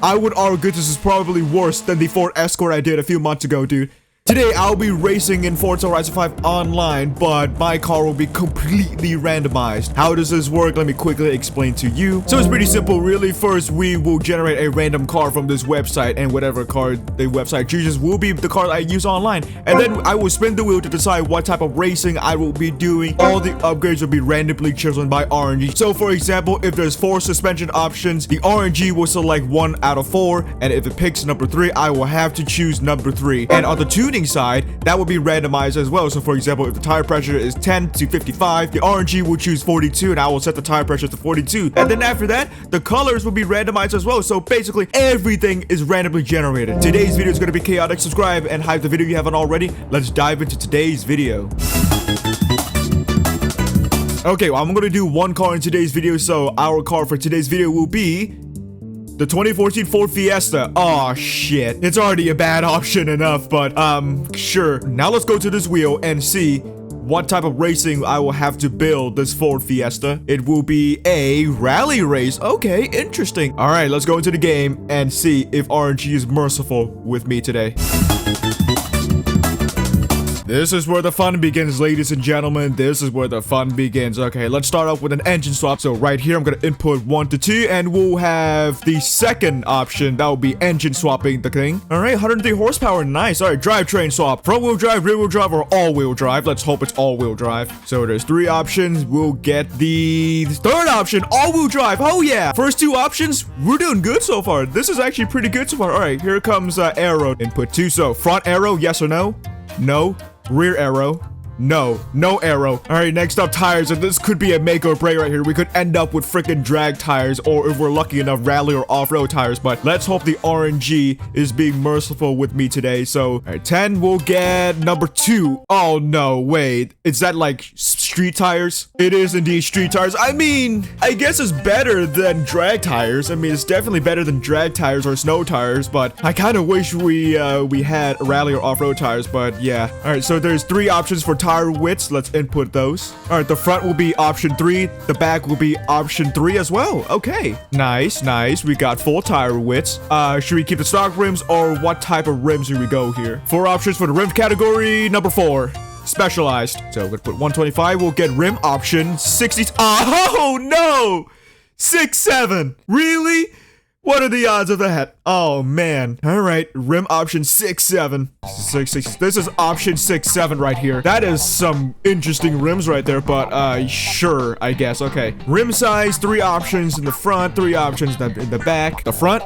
I would argue this is probably worse than the Ford Escort I did a few months ago, dude. Today, I'll be racing in Forza Horizon 5 online, but my car will be completely randomized. How does this work? Let me quickly explain to you. So it's pretty simple, really. First, we will generate a random car from this website, and whatever car the website chooses will be the car I use online. And then I will spin the wheel to decide what type of racing I will be doing. All the upgrades will be randomly chosen by RNG. So for example, if there's 4 suspension options, the RNG will select 1 out of 4, and if it picks number 3, I will have to choose number 3. And on the tuning side, that will be randomized as well. So for example, if the tire pressure is 10 to 55, the RNG will choose 42, and I will set the tire pressure to 42. And then after that, the colors will be randomized as well. So basically, everything is randomly generated. Today's video is going to be chaotic. Subscribe and hype the video if you haven't already. Let's dive into today's video. Okay, well, I'm going to do one car in today's video. So our car for today's video will be the 2014 Ford Fiesta. Oh shit. It's already a bad option enough, but sure. Now let's go to this wheel and see what type of racing I will have to build this Ford Fiesta. It will be a rally race. Okay, interesting. All right, let's go into the game and see if RNG is merciful with me today. This is where the fun begins, ladies and gentlemen. This is where the fun begins. Okay, let's start off with an engine swap. So right here, I'm going to input 1 to 2, and we'll have the second option. That will be engine swapping the thing. All right, 103 horsepower. Nice. All right, drivetrain swap. Front-wheel drive, rear-wheel drive, or all-wheel drive. Let's hope it's all-wheel drive. So there's 3 options. We'll get the third option, all-wheel drive. Oh, yeah. First 2 options, we're doing good so far. This is actually pretty good so far. All right, here comes arrow. Input 2. So front arrow, yes or no? No. Rear arrow. No arrow. All right, next up, tires. And this could be a make or break right here. We could end up with freaking drag tires, or if we're lucky enough, rally or off-road tires. But let's hope the RNG is being merciful with me today. So, all right, 10, we'll get number 2. Oh, no, wait. Is that like street tires? It is indeed street tires. I mean, I guess it's better than drag tires. I mean, it's definitely better than drag tires or snow tires, but I kind of wish we had rally or off-road tires, but yeah. All right, so there's 3 options for tire widths. Let's input those. All right, the front will be option 3. The back will be option 3 as well. Okay, nice. We got full tire widths. Should we keep the stock rims, or what type of rims should we go here? 4 options for the rim category. Number 4. Specialized. So we're gonna put 125. We'll get rim option 60. Oh no! 6.7. Really? What are the odds of that? Oh, man. All right. Rim option 6.7. 6.6. This is option 6.7 right here. That is some interesting rims right there, but sure, I guess. Okay. Rim size, 3 options in the front, 3 options in the back. The front,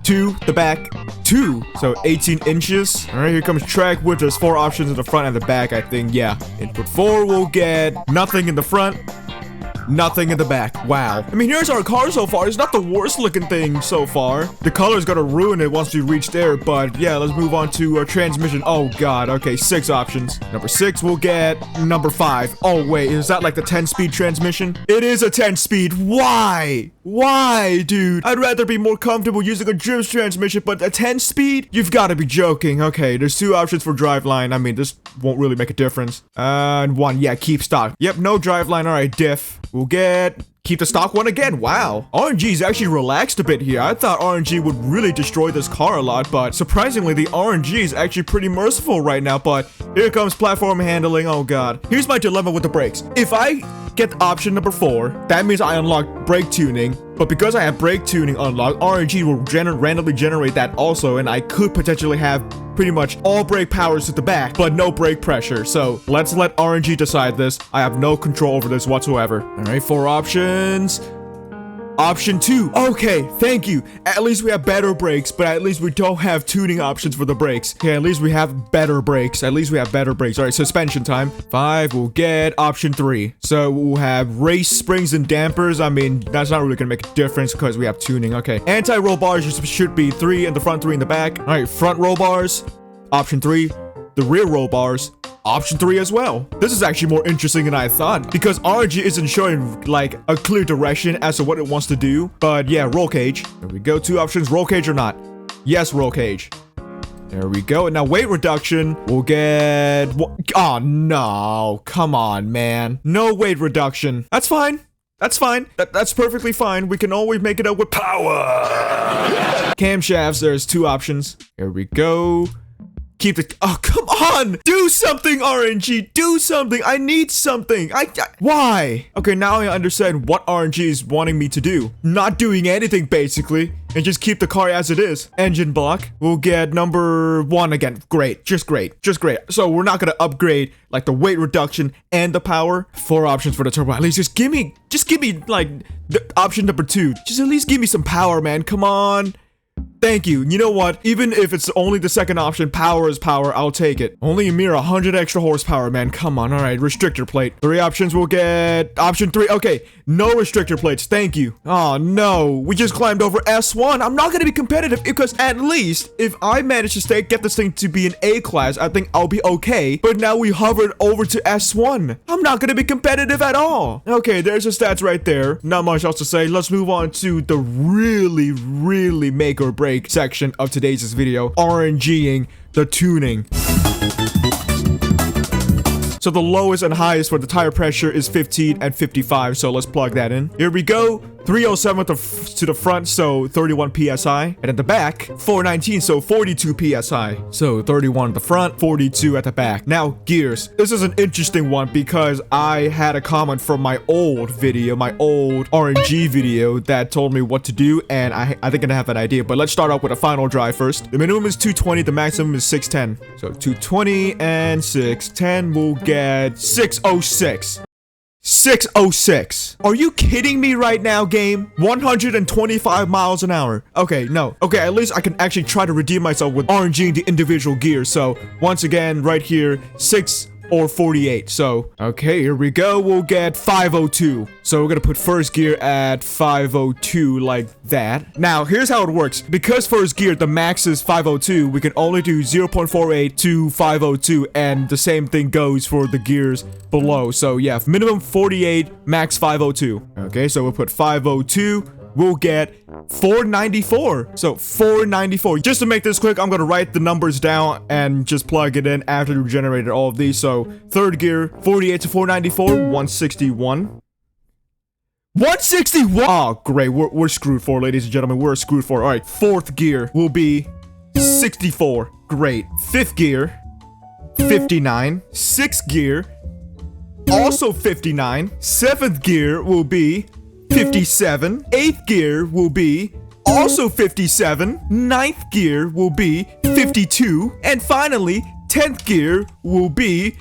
2. The back, 2. So 18 inches. All right, here comes track width. There's 4 options in the front and the back, I think. Yeah. Input 4, we'll get nothing in the front. Nothing in the back. Wow. I mean, here's our car so far. It's not the worst looking thing so far. The color's gonna ruin it once we reach there, but yeah, let's move on to transmission. Oh god. Okay, 6 options. Number 6, we'll get number 5. Oh wait, is that like the 10-speed transmission? It is a 10-speed. Why? Why, dude? I'd rather be more comfortable using a drift transmission, but a 10-speed? You've got to be joking. Okay, there's 2 options for driveline. I mean, this won't really make a difference. And 1, yeah, keep stock. Yep, no driveline. All right, diff. We'll keep the stock 1 again. Wow. RNG is actually relaxed a bit here. I thought RNG would really destroy this car a lot, but surprisingly, the RNG is actually pretty merciful right now. But here comes platform handling. Oh god. Here's my dilemma with the brakes. If I get option number 4, that means I unlock brake tuning. But because I have brake tuning unlocked, RNG will randomly generate that also, and I could potentially have pretty much all brake powers to the back, but no brake pressure. So let's let RNG decide this. I have no control over this whatsoever. All right, 4 options. Option 2. Okay, thank you. At least we have better brakes, but at least we don't have tuning options for the brakes. Okay, at least we have better brakes. All right, suspension time. 5, we'll get option 3. So we'll have race springs and dampers. I mean, that's not really gonna make a difference because we have tuning. Okay, anti-roll bars should be 3 in the front, 3 in the back. All right, front roll bars, option 3. The rear roll bars, option 3 as well. This is actually more interesting than I thought, because RNG isn't showing like a clear direction as to what it wants to do. But yeah, roll cage. There we go. 2 options, roll cage or not. Yes, roll cage. There we go. And now weight reduction, we'll get... Oh, no. Come on, man. No weight reduction. That's fine. That's fine. That's perfectly fine. We can always make it up with power. Camshafts, there's 2 options. Here we go. Keep the... Oh, come on! Do something, RNG! Do something! I need something! Why? Okay, now I understand what RNG is wanting me to do. Not doing anything, basically. And just keep the car as it is. Engine block. We'll get number 1 again. Great. Just great. Just great. So we're not gonna upgrade, like, the weight reduction and the power. 4 options for the turbo. At least just give me, like, the option number 2. Just at least give me some power, man. Come on. Thank you. You know what? Even if it's only the second option, power is power, I'll take it. Only a mere 100 extra horsepower, man. Come on. All right. Restrictor plate. 3 options. We'll get option 3. Okay. No restrictor plates. Thank you. Oh, no. We just climbed over S1. I'm not going to be competitive because at least if I manage to get this thing to be an A class, I think I'll be okay. But now we hovered over to S1. I'm not going to be competitive at all. Okay. There's the stats right there. Not much else to say. Let's move on to the really, really make or break section of today's video, RNGing the tuning. So the lowest and highest for the tire pressure is 15 and 55. So let's plug that in. Here we go. 307 to the front, so 31 psi. And at the back, 419, so 42 psi. So 31 at the front, 42 at the back. Now, gears. This is an interesting one because I had a comment from my old video, my old RNG video that told me what to do. And I think I have an idea. But let's start off with a final drive first. The minimum is 220. The maximum is 610. So 220 and 610 will get 606. 606. Are you kidding me right now, game? 125 miles an hour. Okay, no. Okay, at least I can actually try to redeem myself with RNGing the individual gears. So, once again, right here, 6 or 48. So, okay, here we go. We'll get 502. So, we're gonna put first gear at 502 like that. Now, here's how it works. Because first gear, the max is 502, we can only do 0.48 to 502, and the same thing goes for the gears below. So, yeah, minimum 48, max 502. Okay, so we'll put 502. We'll get 494. So 494. Just to make this quick, I'm gonna write the numbers down and just plug it in after we generated all of these. So third gear, 48 to 494, 161. 161. Oh, great. We're screwed for, ladies and gentlemen. We're screwed for. All right. Fourth gear will be 64. Great. Fifth gear, 59. Sixth gear, also 59. Seventh gear will be 57. 8th gear will be also 57. 9th gear will be 52. And finally, 10th gear will be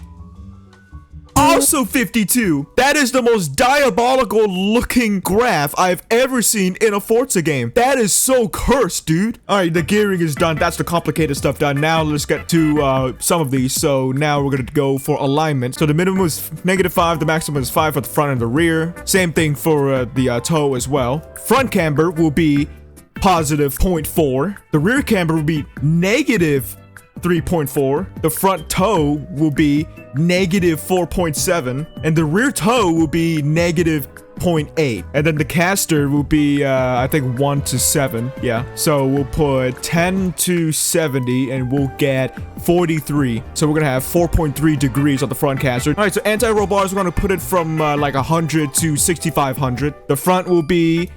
also 52. That is the most diabolical looking graph I've ever seen in a Forza game. That is so cursed, dude. All right, the gearing is done. That's the complicated stuff done. Now let's get to some of these. So now we're gonna go for alignment. So the minimum is -5. The maximum is 5 for the front and the rear. Same thing for the toe as well. Front camber will be +0.4. The rear camber will be -3.4. The front toe will be -4.7, and the rear toe will be -0.8, and then the caster will be I think 1 to 7. Yeah, so we'll put 10 to 70 and we'll get 43. So we're gonna have 4.3 degrees on the front caster. All right, so anti-roll bars, we're gonna put it from like 100 to 6500. The front will be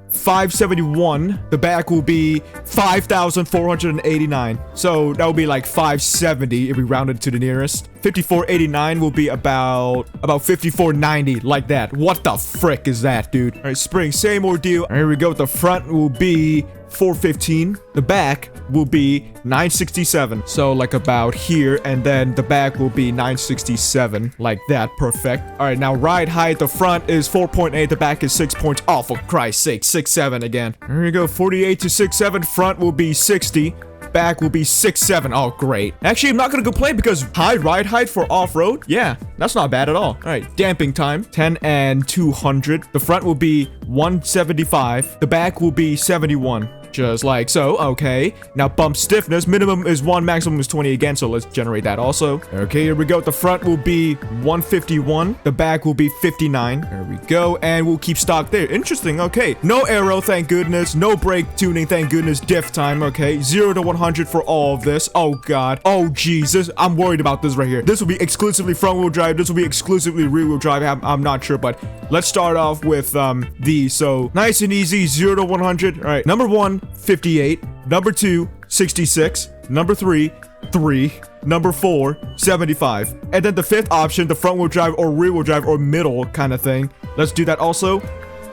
571. The back will be 5,489. So that will be like 570 if we round it to the nearest. 5489 will be about 5490, like that. What the frick is that, dude? All right, spring, same ordeal. All right, here we go. The front will be 415. The back will be 967. So like about here, and then the back will be 967, like that. Perfect. All right, now ride height. The front is 4.8. The back is 6. Oh, for Christ's sake, 6.7 again. Here we go. 48 to 6.7. Front will be 60. Back will be 6.7. Oh, great. Actually, I'm not gonna complain because high ride height for off-road, yeah, that's not bad at all. All right, damping time, 10 and 200. The front will be 175. The back will be 71. just like so. Okay, now bump stiffness, minimum is 1, maximum is 20 again, so let's generate that also. Okay, here we go. The front will be 151, the back will be 59. There we go, and we'll keep stock there. Interesting. Okay, no aero, thank goodness, no brake tuning, thank goodness. Diff time. Okay, 0 to 100 for all of this. Oh god, oh Jesus, I'm worried about this right here. This will be exclusively front wheel drive, this will be exclusively rear wheel drive. I'm not sure, but let's start off with these. So nice and easy, 0 to 100. All right, number 1, 58, number 2, 66, number 3, 3, number 4, 75, and then the 5th option, the front wheel drive or rear wheel drive or middle kind of thing. Let's do that also.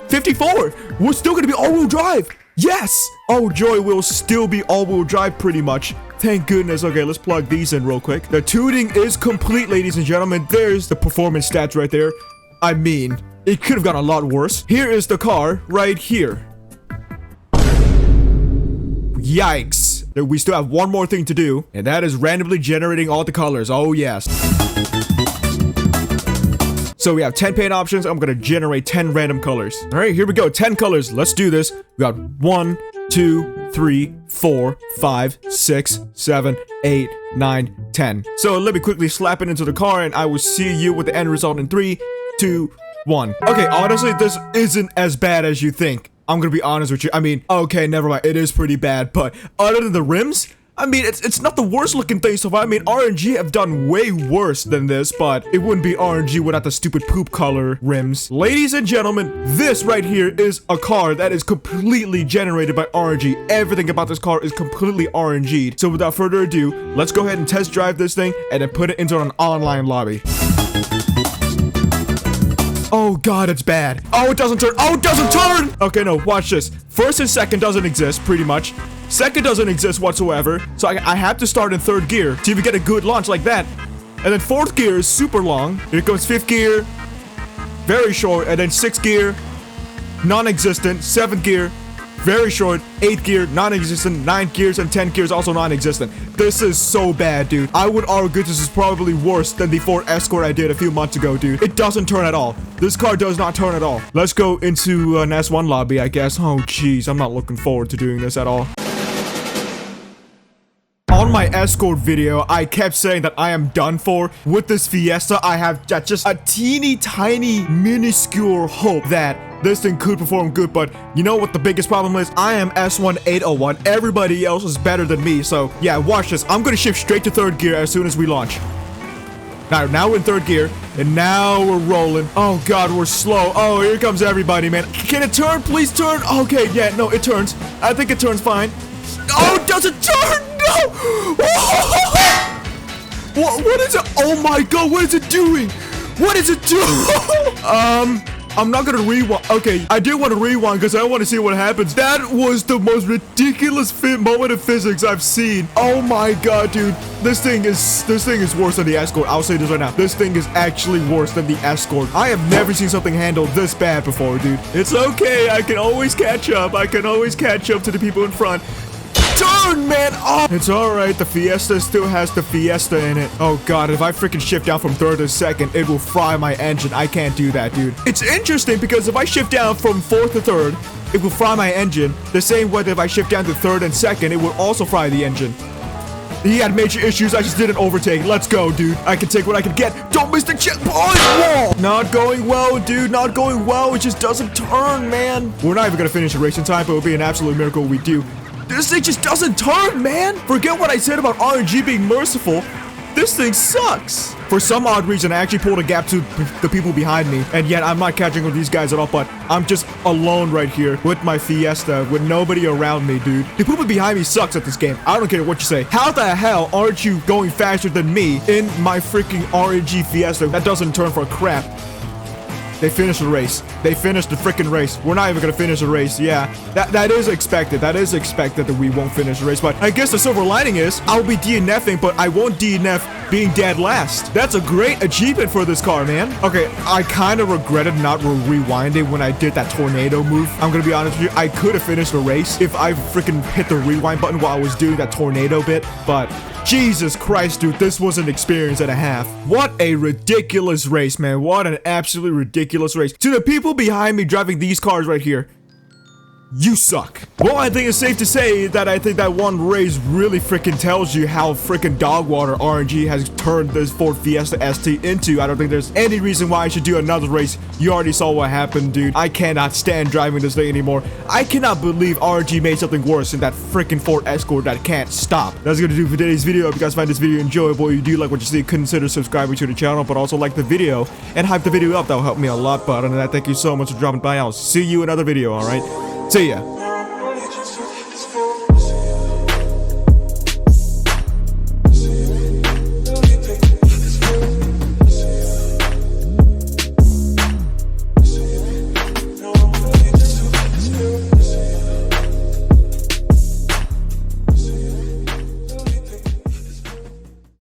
54. We're still gonna be all-wheel drive. Yes! Oh joy, we'll still be all-wheel drive pretty much. Thank goodness. Okay, let's plug these in real quick. The tuning is complete, ladies and gentlemen. There's the performance stats right there. I mean, it could have gone a lot worse. Here is the car right here. Yikes. We still have one more thing to do, and that is randomly generating all the colors. Oh yes. So we have 10 paint options. I'm gonna generate 10 random colors. All right, here we go. 10 colors. Let's do this. We got 1, 2, 3, 4, 5, 6, 7, 8, 9, 10. So let me quickly slap it into the car, and I will see you with the end result in 3, 2, 1. Okay, honestly, this isn't as bad as you think. I'm gonna be honest with you. I mean, okay, never mind. It is pretty bad, but other than the rims, I mean, it's not the worst looking thing so far. I mean, RNG have done way worse than this, but it wouldn't be RNG without the stupid poop color rims. Ladies and gentlemen, this right here is a car that is completely generated by RNG. Everything about this car is completely RNG'd. So without further ado, let's go ahead and test drive this thing and then put it into an online lobby. Oh god, it's bad. Oh, it doesn't turn. Oh, it doesn't turn! Okay, no, watch this. First and second doesn't exist, pretty much. Second doesn't exist whatsoever. So I have to start in 3rd gear to even get a good launch like that. And then 4th gear is super long. Here comes 5th gear. Very short. And then 6th gear. Non-existent. 7th gear. Very short. 8th gear. Non-existent. 9 gears and 10 gears also non-existent. This is so bad, dude. I would argue this is probably worse than the Ford Escort I did a few months ago, dude. It doesn't turn at all. This car does not turn at all. Let's go into an S1 lobby, I guess. Oh, jeez. I'm not looking forward to doing this at all. On my Escort video, I kept saying that I am done for. With this Fiesta, I have just a teeny tiny minuscule hope that this thing could perform good, but you know what the biggest problem is? I am S1 801. Everybody else is better than me, so yeah, watch this. I'm gonna shift straight to 3rd gear as soon as we launch. Now we're in 3rd gear, and now we're rolling. Oh god, we're slow. Oh, here comes everybody, man. Can it turn? Please turn. Okay, yeah, no, it turns. I think it turns fine. Oh, it doesn't turn! No! What is it? Oh my god, what is it doing? What is it doing? I'm not gonna rewind. Okay, I do want to rewind because I want to see what happens. That was the most ridiculous moment of physics I've seen. Oh my god, dude. This thing is worse than the Escort. I'll say this right now. This thing is actually worse than the Escort. I have never seen something handled this bad before, dude. It's okay. I can always catch up. I can always catch up to the people in front. Turn, man! Oh, it's alright. The Fiesta still has the Fiesta in it. Oh god, if I freaking shift down from 3rd to 2nd, it will fry my engine. I can't do that, dude. It's interesting because if I shift down from 4th to 3rd, it will fry my engine. The same way that if I shift down to 3rd and 2nd, it will also fry the engine. He had major issues. I just didn't overtake. Let's go, dude. I can take what I can get. Don't miss the checkpoint wall. Not going well, dude. Not going well. It just doesn't turn, man. We're not even gonna finish the race in time, but it would be an absolute miracle we do. This thing just doesn't turn, man. Forget what I said about RNG being merciful. This thing sucks. For some odd reason, I actually pulled a gap to the people behind me, and yet I'm not catching with these guys at all, but I'm just alone right here with my Fiesta, with nobody around me, dude. The people behind me sucks at this game. I don't care what you say. How the hell aren't you going faster than me in my freaking RNG Fiesta that doesn't turn for crap? They finished the race. They finished the freaking race. We're not even gonna finish the race. Yeah, that is expected. That is expected that we won't finish the race. But I guess the silver lining is I'll be DNFing, but I won't DNF being dead last. That's a great achievement for this car, man. Okay, I kind of regretted not rewinding when I did that tornado move. I'm gonna be honest with you. I could have finished the race if I freaking hit the rewind button while I was doing that tornado bit, but Jesus Christ, dude, this was an experience and a half. What a ridiculous race, man. What an absolutely ridiculous race. To the people behind me driving these cars right here, you suck. Well, I think it's safe to say that I think that one race really freaking tells you how freaking dog water RNG has turned this Ford Fiesta ST into. I don't think there's any reason why I should do another race. You already saw what happened, dude. I cannot stand driving this thing anymore. I cannot believe RNG made something worse than that freaking Ford Escort that can't stop. That's gonna do for today's video. If you guys find this video enjoyable, you do like what you see, consider subscribing to the channel, but also like the video and hype the video up. That will help me a lot, but other than that, thank you so much for dropping by. I'll see you in another video, alright? See ya.